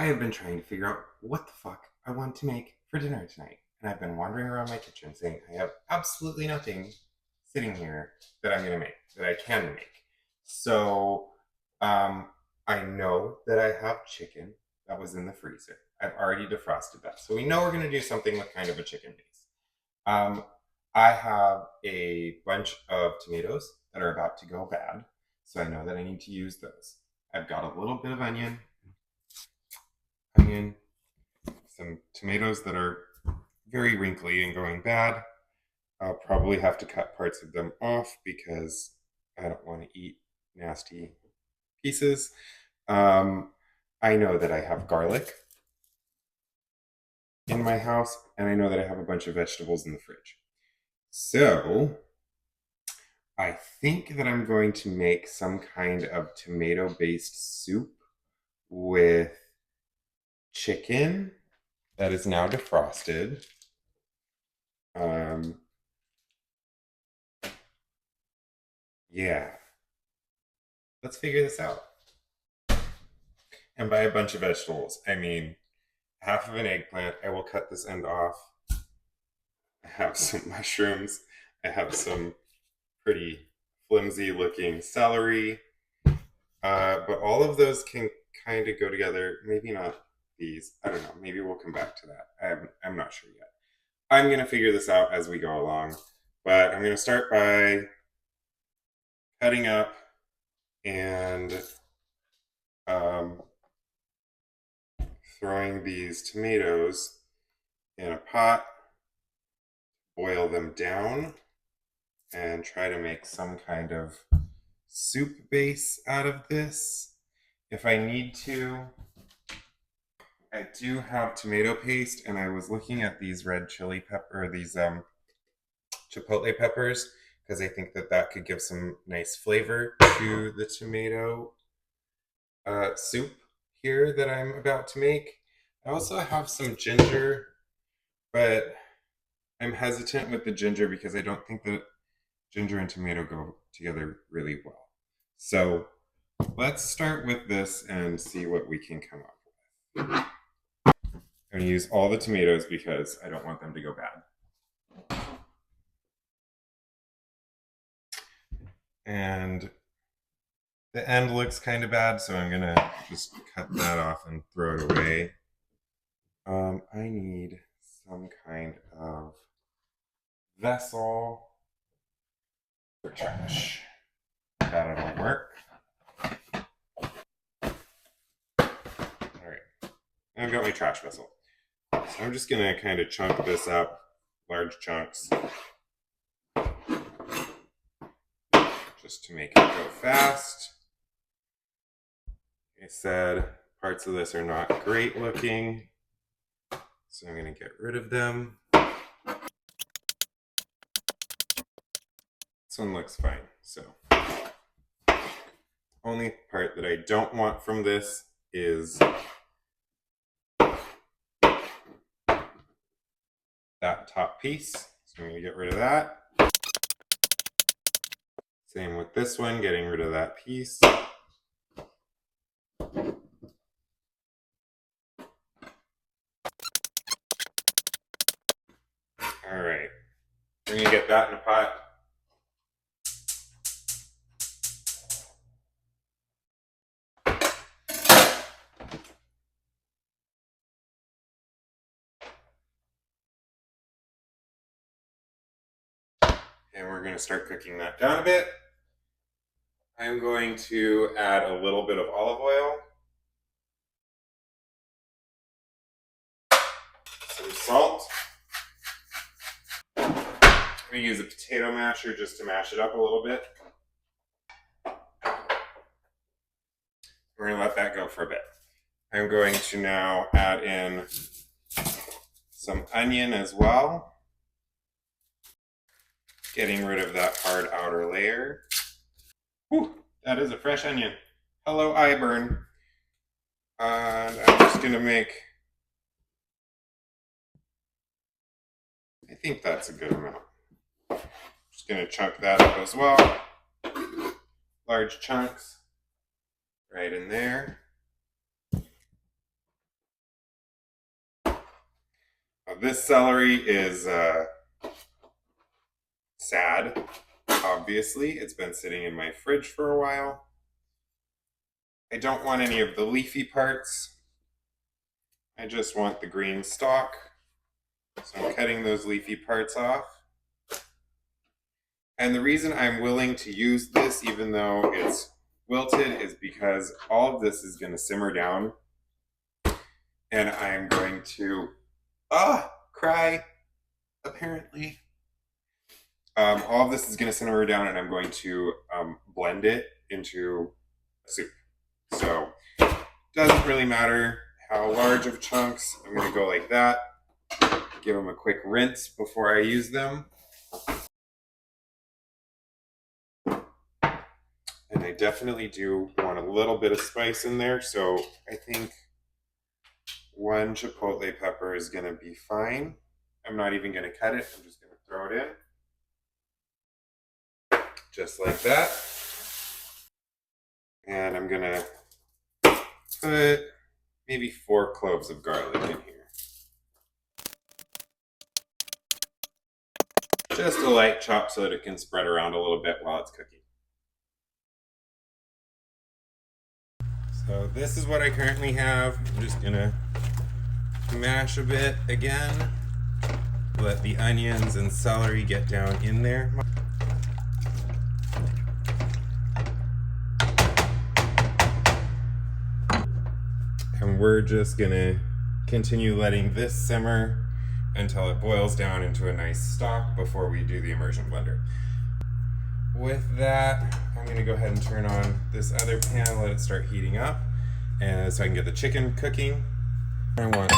I have been trying to figure out what the fuck I want to make for dinner tonight. And I've been wandering around my kitchen saying I have absolutely nothing sitting here that I'm going to make, that I can make. So um, I know that I have chicken that was in the freezer. I've already defrosted that. So we know we're going to do something with kind of a chicken base. Um, I have a bunch of tomatoes that are about to go bad. So I know that I need to use those. I've got a little bit of onion, some tomatoes that are very wrinkly and going bad. I'll probably have to cut parts of them off because I don't want to eat nasty pieces. Um, I know that I have garlic in my house, and I know that I have a bunch of vegetables in the fridge. So I think that I'm going to make some kind of tomato based soup with chicken that is now defrosted. Um, yeah, let's figure this out. And by a bunch of vegetables, I mean half of an eggplant. I will cut this end off. I have some mushrooms. I have some pretty flimsy looking celery. But all of those can kind of go together. Maybe not these. I don't know. Maybe we'll come back to that. I'm not sure yet. I'm going to figure this out as we go along. But I'm going to start by cutting up and um, throwing these tomatoes in a pot, boil them down, and try to make some kind of soup base out of this. If I need to, I do have tomato paste, and I was looking at these red chili pepper, these chipotle peppers, because I think that that could give some nice flavor to the tomato soup here that I'm about to make. I also have some ginger, but I'm hesitant with the ginger because I don't think that ginger and tomato go together really well. So let's start with this and see what we can come up with. I'm going to use all the tomatoes because I don't want them to go bad. And the end looks kind of bad, so I'm going to just cut that off and throw it away. I need some kind of vessel for trash. That'll work. All right. I've got my trash vessel. So I'm just going to kind of chunk this up, large chunks, just to make it go fast. Like I said, parts of this are not great looking, so I'm going to get rid of them. This one looks fine. So, only part that I don't want from this is that top piece. So I'm going to get rid of that. Same with this one, getting rid of that piece. All right, we're going to get that in a pot. And we're going to start cooking that down a bit. I'm going to add a little bit of olive oil, some salt. I'm going to use a potato masher just to mash it up a little bit. We're going to let that go for a bit. I'm going to now add in some onion as well, getting rid of that hard outer layer. Whew, that is a fresh onion. Hello, Iburn. And I'm just going to make, I think that's a good amount. Just going to chunk that up as well. Large chunks right in there. This celery is sad, obviously. It's been sitting in my fridge for a while. I don't want any of the leafy parts. I just want the green stalk. So I'm cutting those leafy parts off. And the reason I'm willing to use this, even though it's wilted, is because all of this is going to simmer down. And I'm going to, cry, apparently. All of this is going to simmer down, and I'm going to blend it into a soup. So it doesn't really matter how large of chunks. I'm going to go like that. Give them a quick rinse before I use them. And I definitely do want a little bit of spice in there, so I think one chipotle pepper is going to be fine. I'm not even going to cut it. I'm just going to throw it in. Just like that. And I'm going to put maybe 4 cloves of garlic in here. Just a light chop so that it can spread around a little bit while it's cooking. So this is what I currently have. I'm just gonna mash a bit again. Let the onions and celery get down in there. And we're just gonna continue letting this simmer until it boils down into a nice stock before we do the immersion blender. With that, I'm going to go ahead and turn on this other pan, let it start heating up, and so I can get the chicken cooking. I want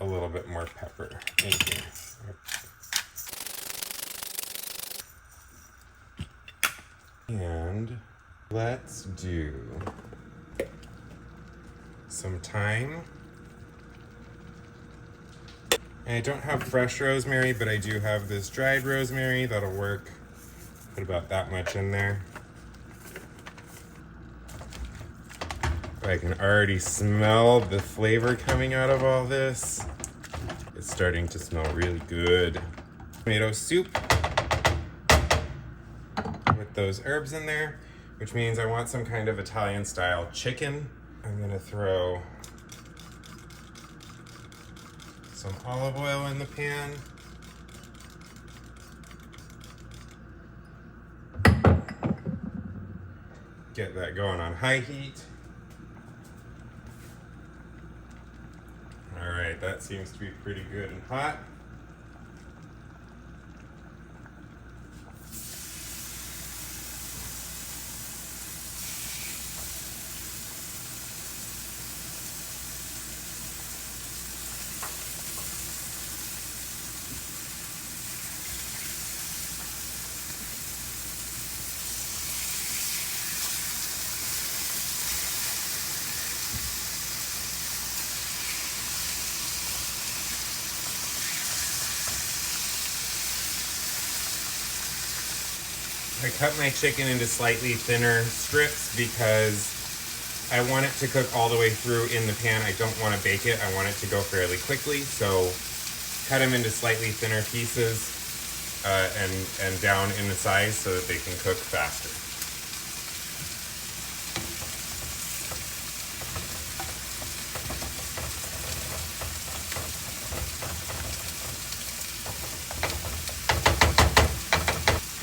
a little bit more pepper in here. And let's do some thyme. And I don't have fresh rosemary, but I do have this dried rosemary. That'll work. Put about that much in there. I can already smell the flavor coming out of all this. It's starting to smell really good. Tomato soup with those herbs in there, which means I want some kind of Italian style chicken. I'm gonna throw some olive oil in the pan. Get that going on high heat. All right, that seems to be pretty good and hot. I cut my chicken into slightly thinner strips because I want it to cook all the way through in the pan. I don't want to bake it. I want it to go fairly quickly. So cut them into slightly thinner pieces and down in the size so that they can cook faster.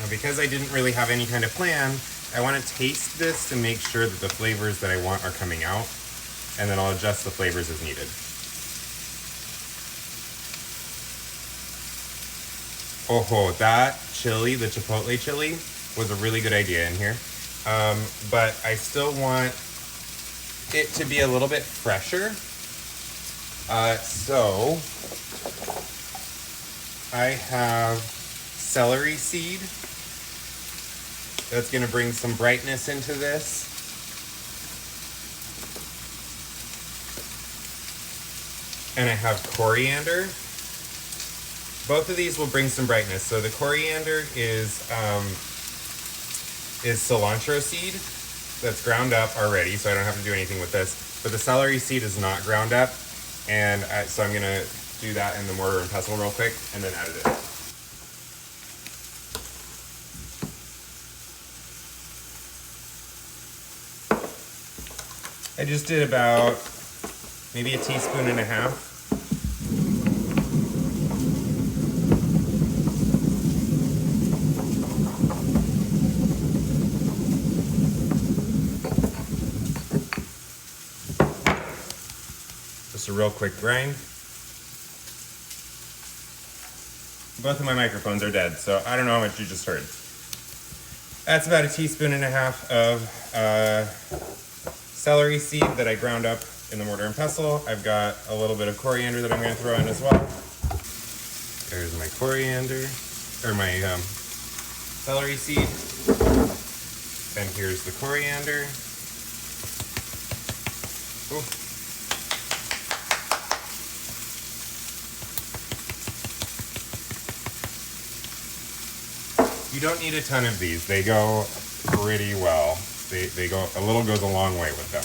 Because I didn't really have any kind of plan, I want to taste this to make sure that the flavors that I want are coming out, and then I'll adjust the flavors as needed. Oh, that chili, the chipotle chili, was a really good idea in here. But I still want it to be a little bit fresher. So I have celery seed. That's going to bring some brightness into this. And I have coriander. Both of these will bring some brightness. So the coriander is cilantro seed that's ground up already, so I don't have to do anything with this. But the celery seed is not ground up, and so I'm going to do that in the mortar and pestle real quick and then edit it. I just did about maybe 1.5 teaspoons. Just a real quick grind. Both of my microphones are dead, so I don't know how much you just heard. That's about 1.5 teaspoons of celery seed that I ground up in the mortar and pestle. I've got a little bit of coriander that I'm going to throw in as well. There's my coriander, or my celery seed. And here's the coriander. Ooh. You don't need a ton of these. They go pretty well. They go, a little goes a long way with them.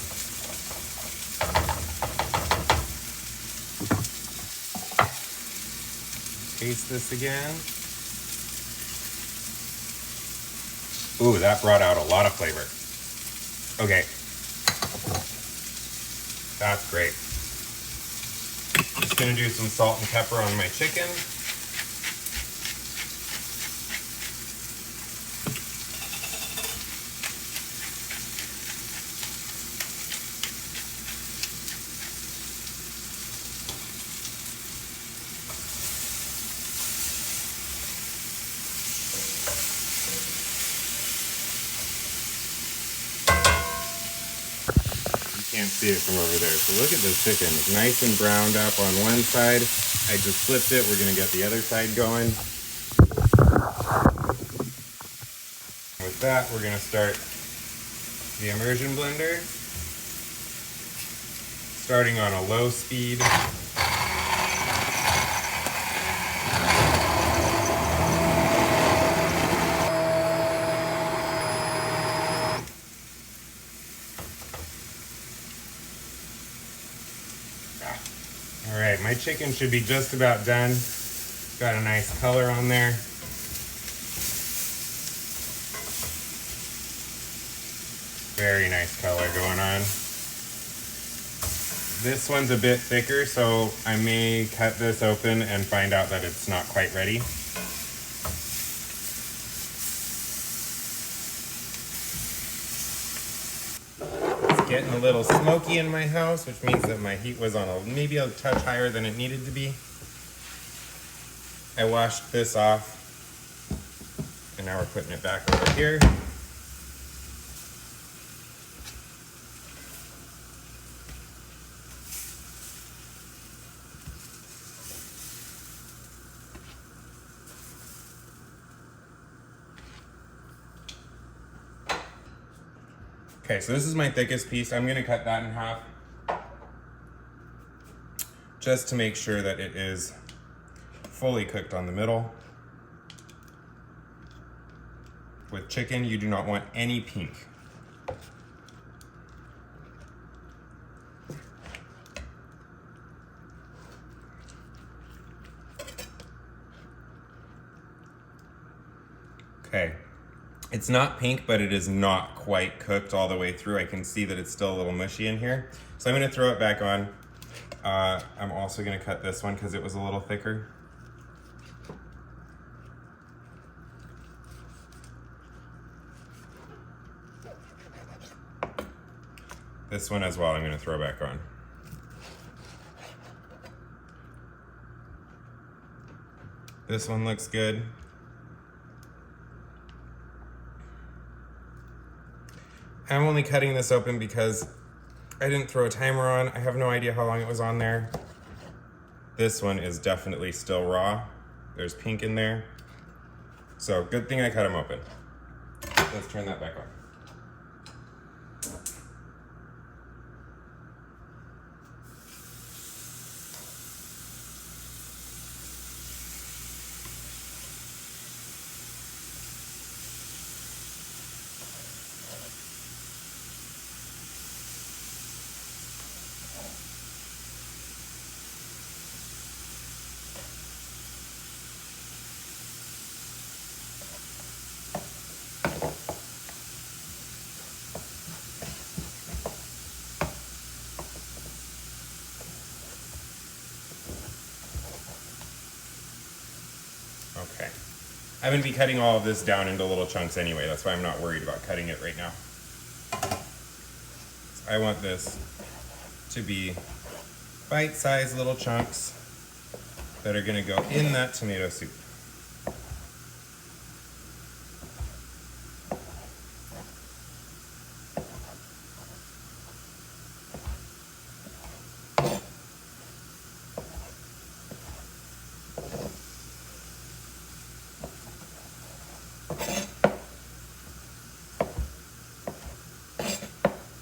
Taste this again. Ooh, that brought out a lot of flavor. Okay. That's great. Just gonna do some salt and pepper on my chicken. Can't see it from over there. So look at this chicken. It's nice and browned up on one side. I just flipped it. We're gonna get the other side going. With that, we're gonna start the immersion blender. Starting on a low speed. All right, my chicken should be just about done. Got a nice color on there. Very nice color going on. This one's a bit thicker, so I may cut this open and find out that it's not quite ready. Getting a little smoky in my house, which means that my heat was on maybe a touch higher than it needed to be. I washed this off, and now we're putting it back over here. Okay, so this is my thickest piece. I'm gonna cut that in half just to make sure that it is fully cooked on the middle. With chicken, you do not want any pink. Okay. It's not pink, but it is not quite cooked all the way through. I can see that it's still a little mushy in here. So I'm gonna throw it back on. I'm also gonna cut this one because it was a little thicker. This one as well, I'm gonna throw back on. This one looks good. I'm only cutting this open because I didn't throw a timer on. I have no idea how long it was on there. This one is definitely still raw. There's pink in there. So good thing I cut them open. Let's turn that back on. Okay. I'm going to be cutting all of this down into little chunks anyway. That's why I'm not worried about cutting it right now. I want this to be bite-sized little chunks that are going to go in that tomato soup.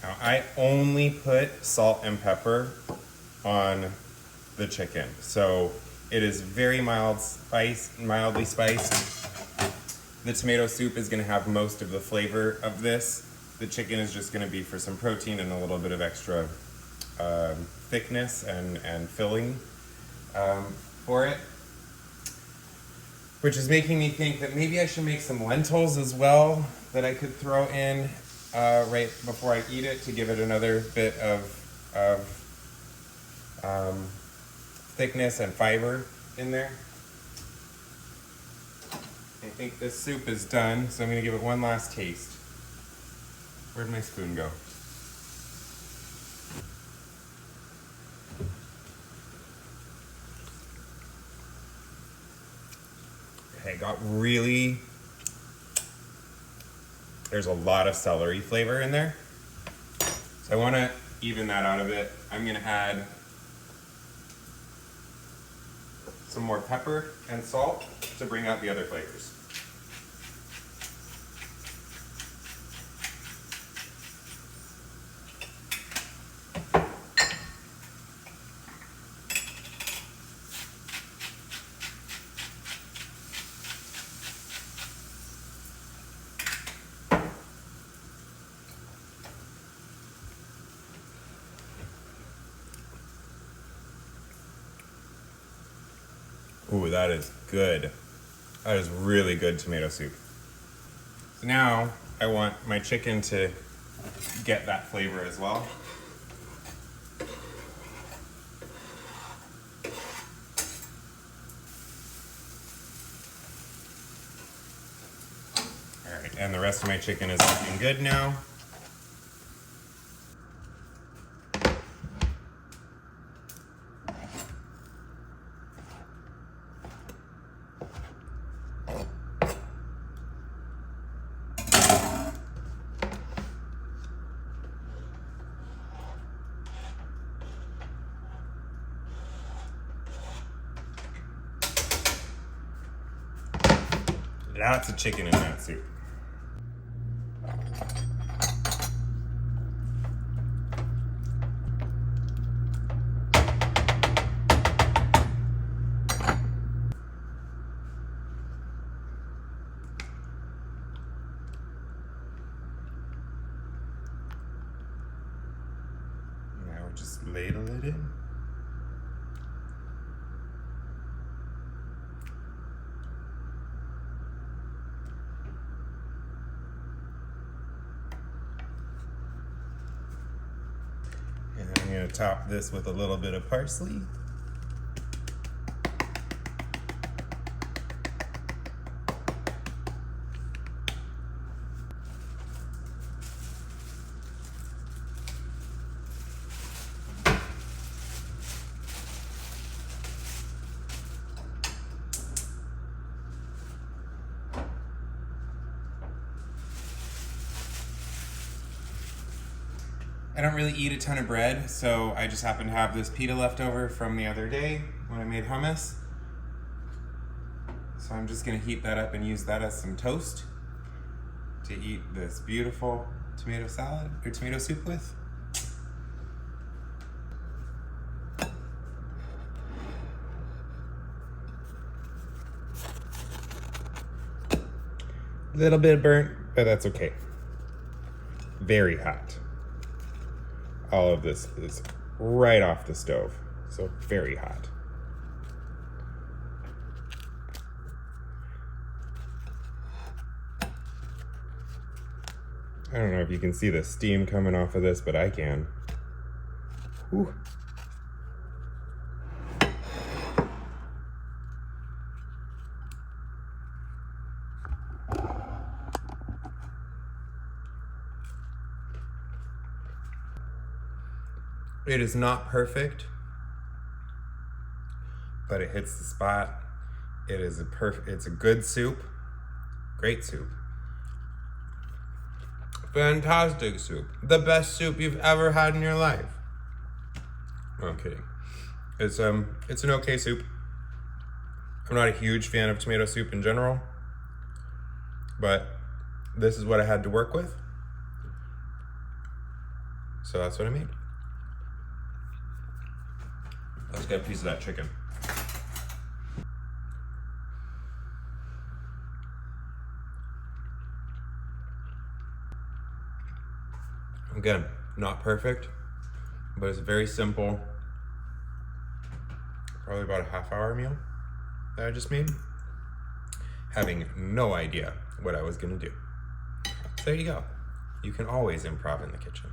Now, I only put salt and pepper on the chicken, so it is very mildly spiced. The tomato soup is going to have most of the flavor of this. The chicken is just going to be for some protein and a little bit of extra thickness and filling for it. Which is making me think that maybe I should make some lentils as well that I could throw in right before I eat it to give it another bit of thickness and fiber in there. I think this soup is done, so I'm going to give it one last taste. Where'd my spoon go? Okay, there's a lot of celery flavor in there. So I want to even that out of it. I'm going to add some more pepper and salt to bring out the other flavors. Ooh, that is good. That is really good tomato soup. So now I want my chicken to get that flavor as well. All right, and the rest of my chicken is looking good now. Lots of chicken in that soup. Now just ladle it in. And I'm going to top this with a little bit of parsley. I don't really eat a ton of bread, so I just happen to have this pita left over from the other day when I made hummus. So I'm just gonna heat that up and use that as some toast to eat this beautiful tomato salad or tomato soup with. A little bit burnt, but that's okay. Very hot. All of this is right off the stove, so very hot. I don't know if you can see the steam coming off of this, but I can. Whew. It is not perfect, but it hits the spot. It is it's a good soup. Great soup. Fantastic soup. The best soup you've ever had in your life. No, I'm kidding. It's an okay soup. I'm not a huge fan of tomato soup in general, but this is what I had to work with. So that's what I made. Let's get a piece of that chicken. Again, not perfect, but it's very simple. Probably about a half-hour meal that I just made, having no idea what I was gonna do. So there you go. You can always improv in the kitchen.